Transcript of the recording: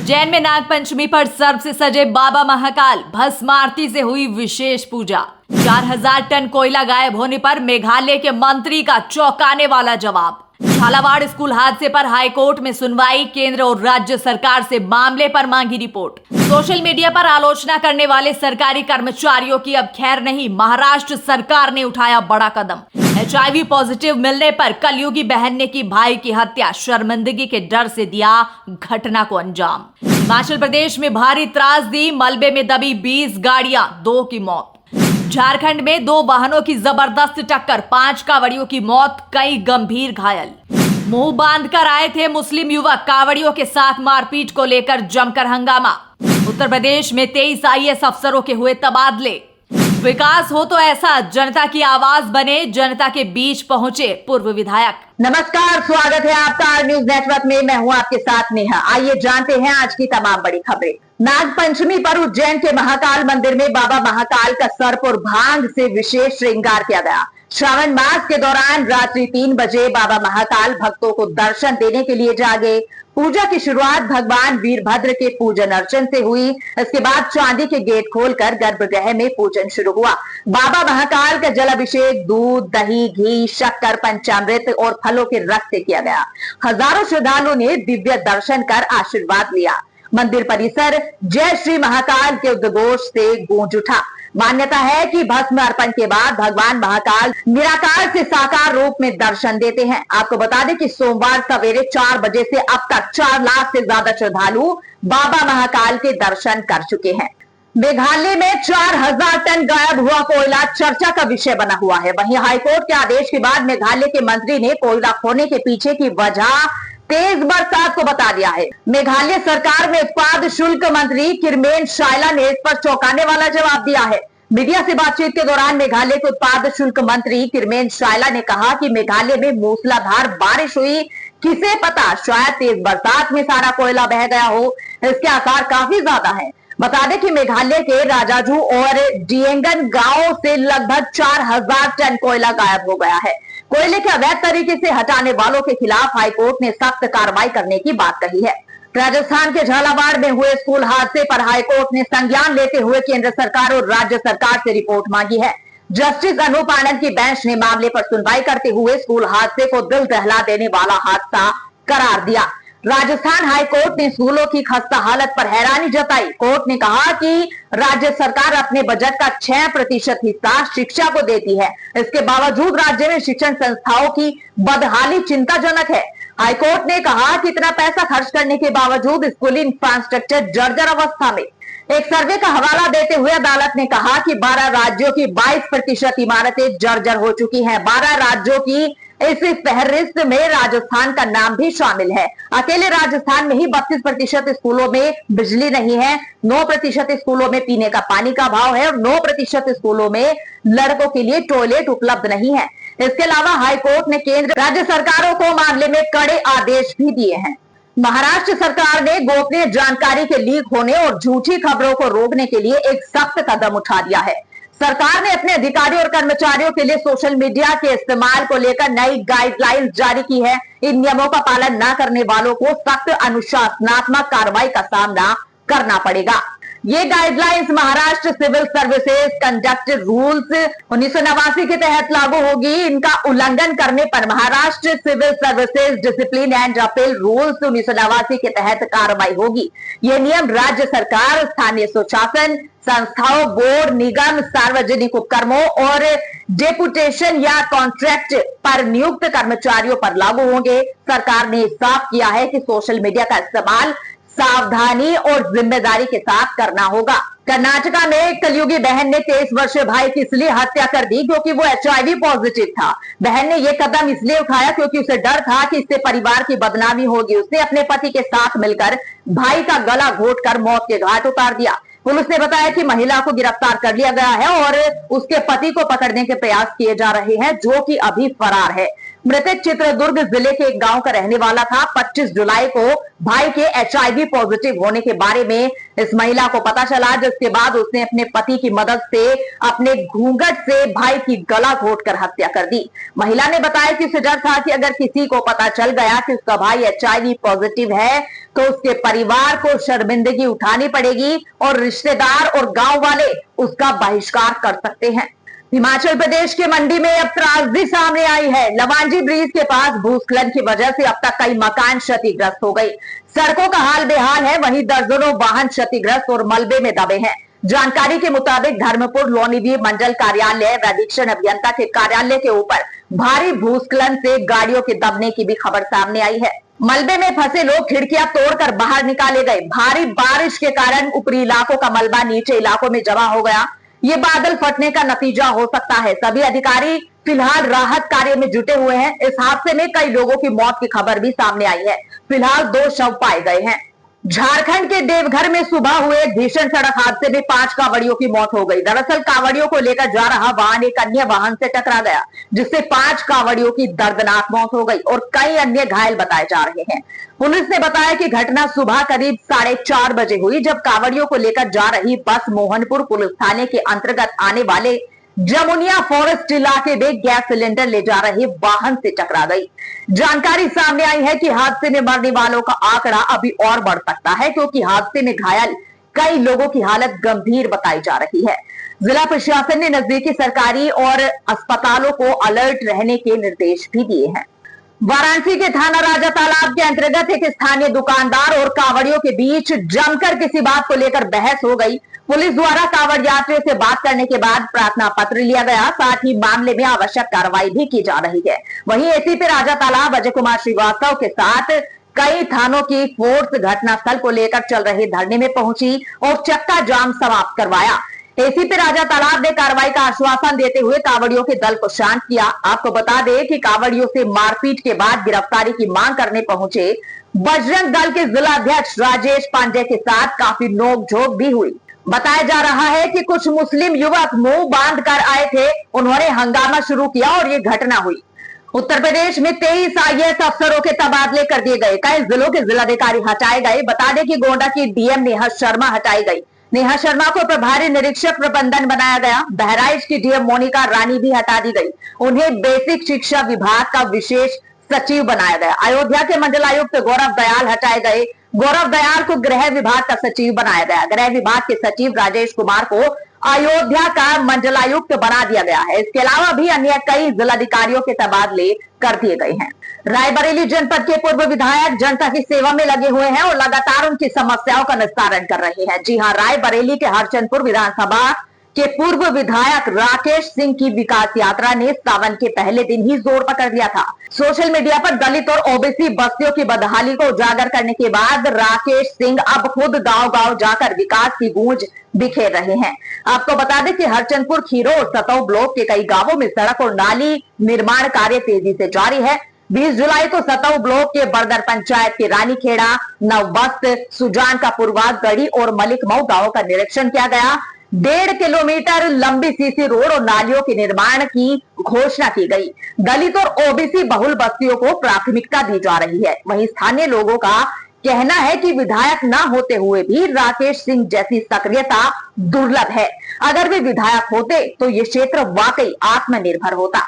उज्जैन में नाग पंचमी पर सर्प से सजे बाबा महाकाल भस्म आरती से हुई विशेष पूजा। 4000 टन कोयला गायब होने पर मेघालय के मंत्री का चौंकाने वाला जवाब। झालावाड़ स्कूल हादसे पर हाईकोर्ट में सुनवाई, केंद्र और राज्य सरकार से मामले पर मांगी रिपोर्ट। सोशल मीडिया पर आलोचना करने वाले सरकारी कर्मचारियों की अब खैर नहीं, महाराष्ट्र सरकार ने उठाया बड़ा कदम। HIV पॉजिटिव मिलने पर कलयुगी बहन ने की भाई की हत्या, शर्मिंदगी के डर से दिया घटना को अंजाम। हिमाचल प्रदेश में भारी त्रासदी, मलबे में दबी 20 गाड़ियां, 2 की मौत। झारखंड में 2 वाहनों की जबरदस्त टक्कर, 5 कांवड़ियों की मौत, कई गंभीर घायल। मुंह बांधकर आए थे मुस्लिम युवक, कांवड़ियों के साथ मारपीट को लेकर जमकर हंगामा। उत्तर प्रदेश में 23 IAS अफसरों के हुए तबादले। विकास हो तो ऐसा, जनता की आवाज बने, जनता के बीच पहुंचे पूर्व विधायक। नमस्कार, स्वागत है आपका आर न्यूज नेटवर्क में। मैं हूं आपके साथ नेहा। आइए जानते हैं आज की तमाम बड़ी खबरें। नाग पंचमी पर उज्जैन के महाकाल मंदिर में बाबा महाकाल का सर्प और भांग से विशेष श्रृंगार किया गया। श्रावण मास के दौरान रात्रि 3 बजे बाबा महाकाल भक्तों को दर्शन देने के लिए जागे। पूजा की शुरुआत भगवान वीरभद्र के पूजन अर्चन से हुई। इसके बाद चांदी के गेट खोलकर गर्भगृह में पूजन शुरू हुआ। बाबा महाकाल का जल अभिषेक दूध, दही, घी, शक्कर, पंचामृत और फलों के रस से किया गया। हजारों श्रद्धालुओं ने दिव्य दर्शन कर आशीर्वाद लिया। मंदिर परिसर जय श्री महाकाल के उद्घोष से गूंज उठा। मान्यता है कि भस्म अर्पण के बाद भगवान महाकाल निराकार से साकार रूप में दर्शन देते हैं। आपको बता दें कि सोमवार सवेरे 4 बजे से अब तक 4 लाख से ज्यादा श्रद्धालु बाबा महाकाल के दर्शन कर चुके हैं। मेघालय में 4000 टन गायब हुआ कोयला चर्चा का विषय बना हुआ है। वहीं हाईकोर्ट के आदेश के बाद मेघालय के मंत्री ने कोयला खोने के पीछे की वजह तेज बरसात को बता दिया है। मेघालय सरकार में उत्पाद शुल्क मंत्री किरमेन शाइला ने इस पर चौंकाने वाला जवाब दिया है। मीडिया से बातचीत के दौरान मेघालय के उत्पाद शुल्क मंत्री किरमेन शाइला ने कहा कि मेघालय में मूसलाधार बारिश हुई, किसे पता शायद तेज बरसात में सारा कोयला बह गया हो। इसके आसार काफी ज्यादा है। बता दें कि मेघालय के राजाजू और डिएंगन गांव से लगभग 4000 टन कोयला गायब हो गया है। कोयले के अवैध तरीके से हटाने वालों के खिलाफ हाईकोर्ट ने सख्त कार्रवाई करने की बात कही है। राजस्थान के झालावाड़ में हुए स्कूल हादसे पर हाईकोर्ट ने संज्ञान लेते हुए केंद्र सरकार और राज्य सरकार से रिपोर्ट मांगी है। जस्टिस अनूप आनंद की बेंच ने मामले पर सुनवाई करते हुए स्कूल हादसे को दिल दहला देने वाला हादसा करार दिया। राजस्थान हाईकोर्ट ने स्कूलों की खस्ता हालत पर हैरानी जताई। कोर्ट ने कहा कि राज्य सरकार अपने बजट का 6% हिस्सा शिक्षा को देती है। इसके बावजूद राज्य में शिक्षण संस्थाओं की बदहाली चिंताजनक है। हाईकोर्ट ने कहा कि इतना पैसा खर्च करने के बावजूद स्कूली इंफ्रास्ट्रक्चर जर्जर अवस्था में। एक सर्वे का हवाला देते हुए अदालत ने कहा कि 12 राज्यों की 22% इमारतें जर्जर हो चुकी हैं। 12 राज्यों की इस फहरिस्त में राजस्थान का नाम भी शामिल है। अकेले राजस्थान में ही 32% स्कूलों में बिजली नहीं है, 9% स्कूलों में पीने का पानी का अभाव है और 9% स्कूलों में लड़कों के लिए टॉयलेट उपलब्ध नहीं है। इसके अलावा हाईकोर्ट ने केंद्र राज्य सरकारों को मामले में कड़े आदेश भी दिए हैं। महाराष्ट्र सरकार ने गोपनीय जानकारी के लीक होने और झूठी खबरों को रोकने के लिए एक सख्त कदम उठा दिया है। सरकार ने अपने अधिकारियों और कर्मचारियों के लिए सोशल मीडिया के इस्तेमाल को लेकर नई गाइडलाइंस जारी की है। इन नियमों का पालन न करने वालों को सख्त अनुशासनात्मक कार्रवाई का सामना करना पड़ेगा। ये guidelines Maharashtra civil services conduct rules 1989 के तहत लागू होगी। इनका उल्लंघन करने पर Maharashtra civil services discipline and appeal rules 1989 के तहत कार्रवाई होगी। ये नियम राज्य सरकार, स्थानीय स्वशासन संस्थाओं, बोर्ड, निगम, सार्वजनिक उपक्रमों और डेपुटेशन या कॉन्ट्रैक्ट पर नियुक्त कर्मचारियों पर लागू होंगे। सरकार ने साफ किया है कि सोशल मीडिया का इस्तेमाल सावधानी और जिम्मेदारी के साथ करना होगा। कर्नाटका में एक कलयुगी बहन ने 23 वर्षीय भाई की इसलिए हत्या कर दी क्योंकि वो HIV पॉजिटिव था। बहन ने ये कदम इसलिए उठाया क्योंकि उसे डर था कि इससे परिवार की बदनामी होगी। उसने अपने पति के साथ मिलकर भाई का गला घोंटकर मौत के घाट उतार दिया। पुलिस ने बताया कि महिला को गिरफ्तार कर लिया गया है और उसके पति को पकड़ने के प्रयास किए जा रहे हैं, जो कि अभी फरार है। मृतक चित्रदुर्ग जिले के एक गांव का रहने वाला था। 25 जुलाई को भाई के HIV पॉजिटिव होने के बारे में इस महिला को पता चला, जिसके बाद उसने अपने पति की मदद से अपने घूंघट से भाई की गला घोंटकर हत्या कर दी। महिला ने बताया कि उसे डर था कि अगर किसी को पता चल गया कि उसका भाई HIV पॉजिटिव है तो उसके परिवार को शर्मिंदगी उठानी पड़ेगी और रिश्तेदार और गांव वाले उसका बहिष्कार कर सकते हैं। हिमाचल प्रदेश के मंडी में अब त्रासदी सामने आई है। लवांजी ब्रिज के पास भूस्खलन की वजह से अब तक कई मकान क्षतिग्रस्त हो गए। सड़कों का हाल बेहाल है, वहीं दर्जनों वाहन क्षतिग्रस्त और मलबे में दबे हैं। जानकारी के मुताबिक धर्मपुर लोनीवीर मंडल कार्यालय व अधीक्षण अभियंता के कार्यालय के ऊपर भारी भूस्खलन से गाड़ियों के दबने की भी खबर सामने आई है। मलबे में फंसे लोग खिड़कियां तोड़कर बाहर निकाले गए। भारी बारिश के कारण ऊपरी इलाकों का मलबा नीचे इलाकों में जमा हो गया। ये बादल फटने का नतीजा हो सकता है। सभी अधिकारी फिलहाल राहत कार्य में जुटे हुए हैं। इस हादसे में कई लोगों की मौत की खबर भी सामने आई है। फिलहाल 2 शव पाए गए हैं। झारखंड के देवघर में सुबह हुए एक भीषण सड़क हादसे में 5 कांवड़ियों की मौत हो गई। दरअसल कांवड़ियों को लेकर जा रहा वाहन एक अन्य वाहन से टकरा गया, जिससे 5 कांवड़ियों की दर्दनाक मौत हो गई और कई अन्य घायल बताए जा रहे हैं। पुलिस ने बताया कि घटना सुबह करीब 4:30 बजे हुई, जब कांवड़ियों को लेकर जा रही बस मोहनपुर पुलिस थाने के अंतर्गत आने वाले जमुनिया फॉरेस्ट इलाके में गैस सिलेंडर ले जा रहे वाहन से टकरा गई। जानकारी सामने आई है कि हादसे में मरने वालों का आंकड़ा अभी और बढ़ सकता है, क्योंकि हादसे में घायल कई लोगों की हालत गंभीर बताई जा रही है। जिला प्रशासन ने नजदीकी सरकारी और अस्पतालों को अलर्ट रहने के निर्देश भी दिए हैं। वाराणसी के थाना राजा तालाब के अंतर्गत एक स्थानीय दुकानदार और कांवड़ियों के बीच जमकर किसी बात को लेकर बहस हो गई। पुलिस द्वारा कांवड़ यात्रियों से बात करने के बाद प्रार्थना पत्र लिया गया, साथ ही मामले में आवश्यक कार्रवाई भी की जा रही है। वहीं एसीपी राजा तालाब अजय कुमार श्रीवास्तव के साथ कई थानों की फोर्स घटनास्थल को लेकर चल रहे धरने में पहुंची और चक्का जाम समाप्त करवाया। एसीपी राजा तालाब ने कार्रवाई का आश्वासन देते हुए कांवड़ियों के दल को शांत किया। आपको बता दें कि कांवड़ियों से मारपीट के बाद गिरफ्तारी की मांग करने पहुंचे बजरंग दल के जिला अध्यक्ष राजेश पांडे के साथ काफी नोकझोंक भी हुई। बताया जा रहा है कि कुछ मुस्लिम युवक मुंह बांध कर आए थे, उन्होंने हंगामा शुरू किया और ये घटना हुई। उत्तर प्रदेश में 23 IAS अफसरों के तबादले कर दिए गए। कई जिलों के जिलाधिकारी हटाए गए। बता दें कि गोंडा की डीएम नेहा शर्मा हटाई गई। नेहा शर्मा को प्रभारी निरीक्षक प्रबंधन बनाया गया। बहराइच की डीएम मोनिका रानी भी हटा दी गई। उन्हें बेसिक शिक्षा विभाग का विशेष सचिव बनाया गया। अयोध्या के मंडलायुक्त गौरव दयाल हटाए गए। गौरव दयाल को गृह विभाग का सचिव बनाया गया। गृह विभाग के सचिव राजेश कुमार को अयोध्या का मंडलायुक्त बना दिया गया है। इसके अलावा भी अन्य कई जिलाधिकारियों के तबादले कर दिए गए हैं। रायबरेली जनपद के पूर्व विधायक जनता की सेवा में लगे हुए हैं और लगातार उनकी समस्याओं का निस्तारण कर रहे हैं। जी हां, रायबरेली के हरचंदपुर विधानसभा के पूर्व विधायक राकेश सिंह की विकास यात्रा ने सावन के पहले दिन ही जोर पकड़ लिया था। सोशल मीडिया पर दलित और ओबीसी बस्तियों की बदहाली को उजागर करने के बाद राकेश सिंह अब खुद गांव-गांव जाकर विकास की गूंज बिखेर रहे हैं। आपको बता दें कि हरचंदपुर, खीरो और सतौ ब्लॉक के कई गांवों में सड़क और नाली निर्माण कार्य तेजी से जारी है। 20 जुलाई को सतौ ब्लॉक के बरदर पंचायत के रानीखेड़ा, नवबस्त, सुजान का पूर्वा, गढ़ी और मलिकमऊ गांवों का निरीक्षण किया गया। 1.5 किलोमीटर लंबी सीसी रोड और नालियों के निर्माण की घोषणा की गई। दलित और ओबीसी बहुल बस्तियों को प्राथमिकता दी जा रही है। वहीं स्थानीय लोगों का कहना है कि विधायक न होते हुए भी राकेश सिंह जैसी सक्रियता दुर्लभ है। अगर वे विधायक होते तो ये क्षेत्र वाकई आत्मनिर्भर होता।